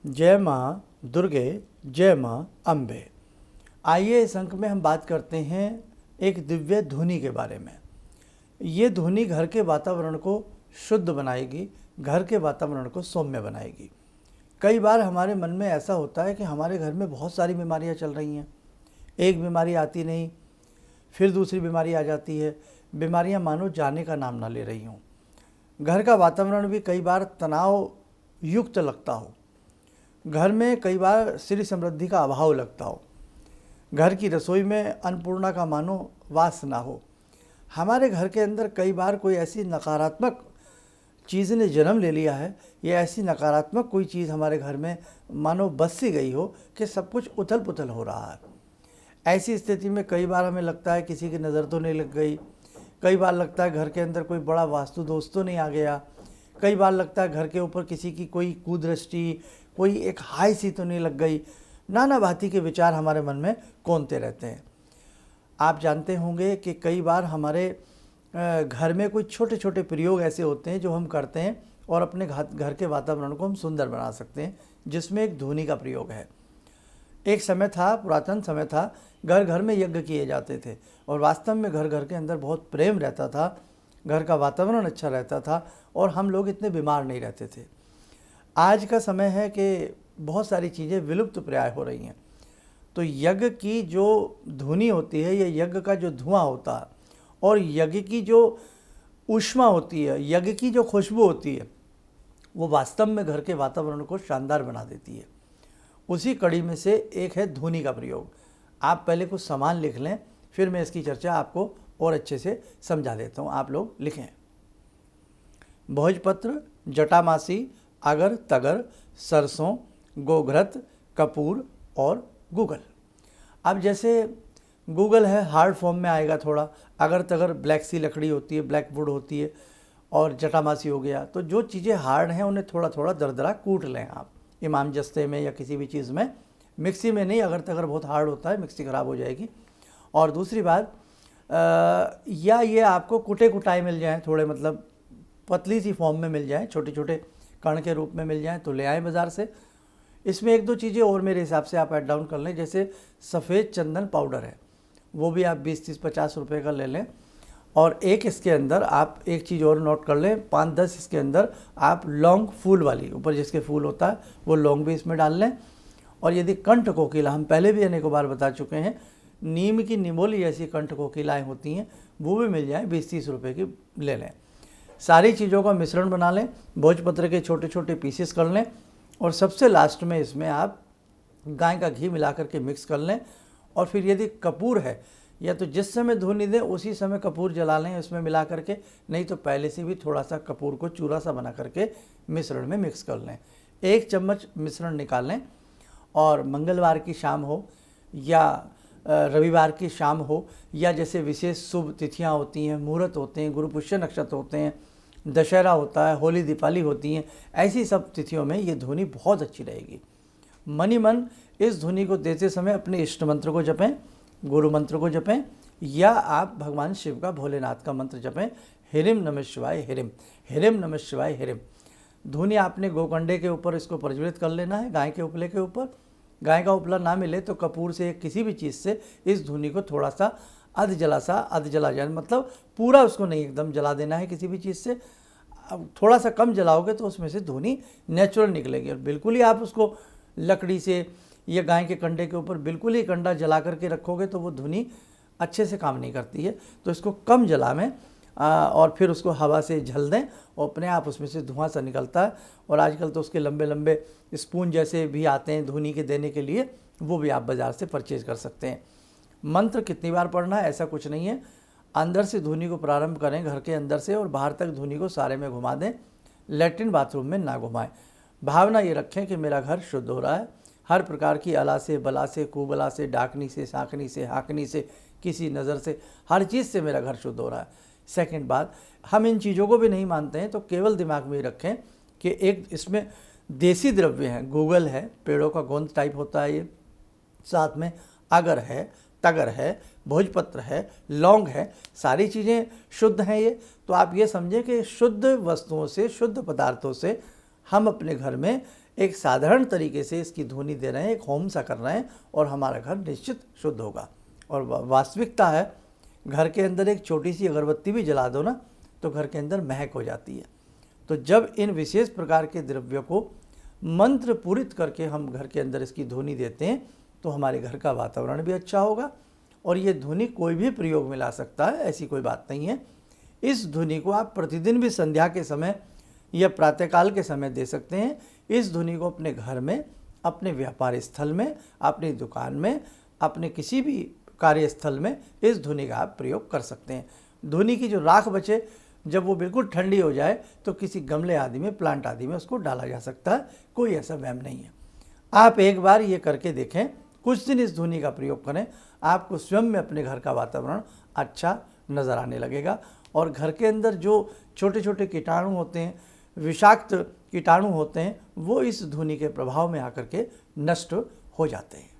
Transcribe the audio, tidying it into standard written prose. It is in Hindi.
जय माँ दुर्गे, जय माँ अम्बे। आइए इस अंक में हम बात करते हैं एक दिव्य धुनी के बारे में। ये धुनी घर के वातावरण को शुद्ध बनाएगी, घर के वातावरण को सौम्य बनाएगी। कई बार हमारे मन में ऐसा होता है कि हमारे घर में बहुत सारी बीमारियां चल रही हैं, एक बीमारी आती नहीं, फिर दूसरी बीमारी आ जाती है, बीमारियां मानो जाने का नाम ना ले रही हों। घर का वातावरण भी कई बार तनाव युक्त लगता हो, घर में कई बार श्री समृद्धि का अभाव लगता हो, घर की रसोई में अन्नपूर्णा का मानो वास ना हो। हमारे घर के अंदर कई बार कोई ऐसी नकारात्मक चीज़ ने जन्म ले लिया है, या ऐसी नकारात्मक कोई चीज़ हमारे घर में मानो बस सी गई हो कि सब कुछ उथल पुथल हो रहा है। ऐसी स्थिति में कई बार हमें लगता है किसी की नज़र तो नहीं लग गई, कई बार लगता है घर के अंदर कोई बड़ा वास्तु दोष तो नहीं आ गया, कई बार लगता है घर के ऊपर किसी की कोई कुदृष्टि, कोई एक हाय सी तो नहीं लग गई। नाना भांति के विचार हमारे मन में कौंधते रहते हैं। आप जानते होंगे कि कई बार हमारे घर में कोई छोटे छोटे प्रयोग ऐसे होते हैं जो हम करते हैं और अपने घर के वातावरण को हम सुंदर बना सकते हैं, जिसमें एक धुनी का प्रयोग है। एक समय था, पुरातन समय था, घर घर में यज्ञ किए जाते थे और वास्तव में घर घर के अंदर बहुत प्रेम रहता था, घर का वातावरण अच्छा रहता था और हम लोग इतने बीमार नहीं रहते थे। आज का समय है कि बहुत सारी चीज़ें विलुप्त प्राय हो रही हैं। तो यज्ञ की जो धुनी होती है, ये यज्ञ का जो धुआं होता है और यज्ञ की जो ऊष्मा होती है, यज्ञ की जो खुशबू होती है, वो वास्तव में घर के वातावरण को शानदार बना देती है। उसी कड़ी में से एक है धुनी का प्रयोग। आप पहले कुछ सामान लिख लें, फिर मैं इसकी चर्चा आपको और अच्छे से समझा देता हूँ। आप लोग लिखें: भोजपत्र, जटामासी, अगर तगर, सरसों, गोघृत, कपूर और गूगल। अब जैसे गूगल है हार्ड फॉर्म में आएगा थोड़ा, अगर तगर ब्लैक सी लकड़ी होती है, ब्लैक वुड होती है, और जटामासी हो गया। तो जो चीज़ें हार्ड हैं उन्हें थोड़ा थोड़ा दरदरा कूट लें आप, इमाम जस्ते में या किसी भी चीज़ में, मिक्सी में नहीं। अगर तगर बहुत हार्ड होता है, मिक्सी ख़राब हो जाएगी। और दूसरी बात, या ये आपको कुटे कुटाए मिल जाएँ, थोड़े मतलब पतली सी फॉर्म में मिल जाएँ, छोटे छोटे कण के रूप में मिल जाएँ तो ले आएँ बाज़ार से। इसमें एक दो चीज़ें और मेरे हिसाब से आप ऐड डाउन कर लें। जैसे सफ़ेद चंदन पाउडर है, वो भी आप 20-30-50 रुपये का ले लें। और एक इसके अंदर आप एक चीज़ और नोट कर लें, 5-10 इसके अंदर आप लौंग फूल वाली, ऊपर जिसके फूल होता है वो लौंग भी इसमें डाल लें। और यदि कंठ कोकिला, हम पहले भी अनेकों बार बता चुके हैं, नीम की निमोली ऐसी कंठ कोकिलाएँ होती हैं, वो भी मिल जाएँ, 20-30 रुपये की ले लें। सारी चीज़ों का मिश्रण बना लें, भोजपत्र के छोटे छोटे पीसेस कर लें और सबसे लास्ट में इसमें आप गाय का घी मिला करके मिक्स कर लें। और फिर यदि कपूर है, या तो जिस समय धुनी दें उसी समय कपूर जला लें इसमें मिला करके, नहीं तो पहले से भी थोड़ा सा कपूर को चूरा सा बना करके मिश्रण में मिक्स कर लें। 1 चम्मच मिश्रण निकाल लें और मंगलवार की शाम हो या रविवार की शाम हो, या जैसे विशेष शुभ तिथियां होती हैं, मुहूर्त होते हैं, गुरु पुष्य नक्षत्र होते हैं, दशहरा होता है, होली दीपावली होती हैं, ऐसी सब तिथियों में ये धुनी बहुत अच्छी रहेगी। मनी मन इस धुनी को देते समय अपने इष्ट मंत्र को जपें, गुरु मंत्र को जपें, या आप भगवान शिव का, भोलेनाथ का मंत्र जपें, हिरिम नमः शिवाय हिरिम, हिरिम नमः शिवाय हिरिम। धुनी आपने गोकंडे के ऊपर इसको प्रज्वलित कर लेना है, गाय के उपले के ऊपर। गाय का उपला ना मिले तो कपूर से, किसी भी चीज़ से इस धुनी को थोड़ा सा अध जला जाए, मतलब पूरा उसको नहीं एकदम जला देना है किसी भी चीज़ से। अब थोड़ा सा कम जलाओगे तो उसमें से धुनी नेचुरल निकलेगी। और बिल्कुल ही आप उसको लकड़ी से या गाय के कंडे के ऊपर बिल्कुल ही कंडा जला करके रखोगे तो वो धुनी अच्छे से काम नहीं करती है। तो इसको कम जला में और फिर उसको हवा से झल दें और अपने आप उसमें से धुआं सा निकलता है। और आजकल तो उसके लंबे लंबे स्पून जैसे भी आते हैं धुनी के देने के लिए, वो भी आप बाज़ार से परचेज़ कर सकते हैं। मंत्र कितनी बार पढ़ना है ऐसा कुछ नहीं है, अंदर से धुनी को प्रारंभ करें, घर के अंदर से, और बाहर तक धुनी को सारे में घुमा दें, लैट्रिन बाथरूम में ना घुमाएं। भावना ये रखें कि मेरा घर शुद्ध हो रहा है, हर प्रकार की अला से, बला से, कुबला से, डाकनी से, साकनी से, हाकनी से, किसी नज़र से, हर चीज़ से मेरा घर शुद्ध हो रहा है। सेकंड बात, हम इन चीज़ों को भी नहीं मानते हैं तो केवल दिमाग में रखें कि एक इसमें देसी द्रव्य हैं, गूगल है, पेड़ों का गोंद टाइप होता है ये, साथ में अगर है, तगर है, भोजपत्र है, लौंग है, सारी चीज़ें शुद्ध हैं ये। तो आप ये समझें कि शुद्ध वस्तुओं से, शुद्ध पदार्थों से हम अपने घर में एक साधारण तरीके से इसकी ध्वनि दे रहे हैं, एक होम सा कर रहे हैं और हमारा घर निश्चित शुद्ध होगा। और वास्तविकता है, घर के अंदर एक छोटी सी अगरबत्ती भी जला दो ना तो घर के अंदर महक हो जाती है। तो जब इन विशेष प्रकार के द्रव्यों को मंत्र पूरित करके हम घर के अंदर इसकी ध्वनि देते हैं तो हमारे घर का वातावरण भी अच्छा होगा। और ये ध्वनि कोई भी प्रयोग में ला सकता है, ऐसी कोई बात नहीं है। इस ध्वनि को आप प्रतिदिन भी संध्या के समय या प्रातःकाल के समय दे सकते हैं। इस ध्वनि को अपने घर में, अपने व्यापार स्थल में, अपनी दुकान में, अपने किसी भी कार्यस्थल में इस ध्वनि का आप प्रयोग कर सकते हैं। ध्वनि की जो राख बचे, जब वो बिल्कुल ठंडी हो जाए तो किसी गमले आदि में, प्लांट आदि में उसको डाला जा सकता है, कोई ऐसा वहम नहीं है। आप एक बार ये करके देखें, कुछ दिन इस ध्वनि का प्रयोग करें, आपको स्वयं में अपने घर का वातावरण अच्छा नज़र आने लगेगा। और घर के अंदर जो छोटे छोटे कीटाणु होते हैं, विषाक्त कीटाणु होते हैं, वो इस ध्वनि के प्रभाव में आकर के नष्ट हो जाते हैं।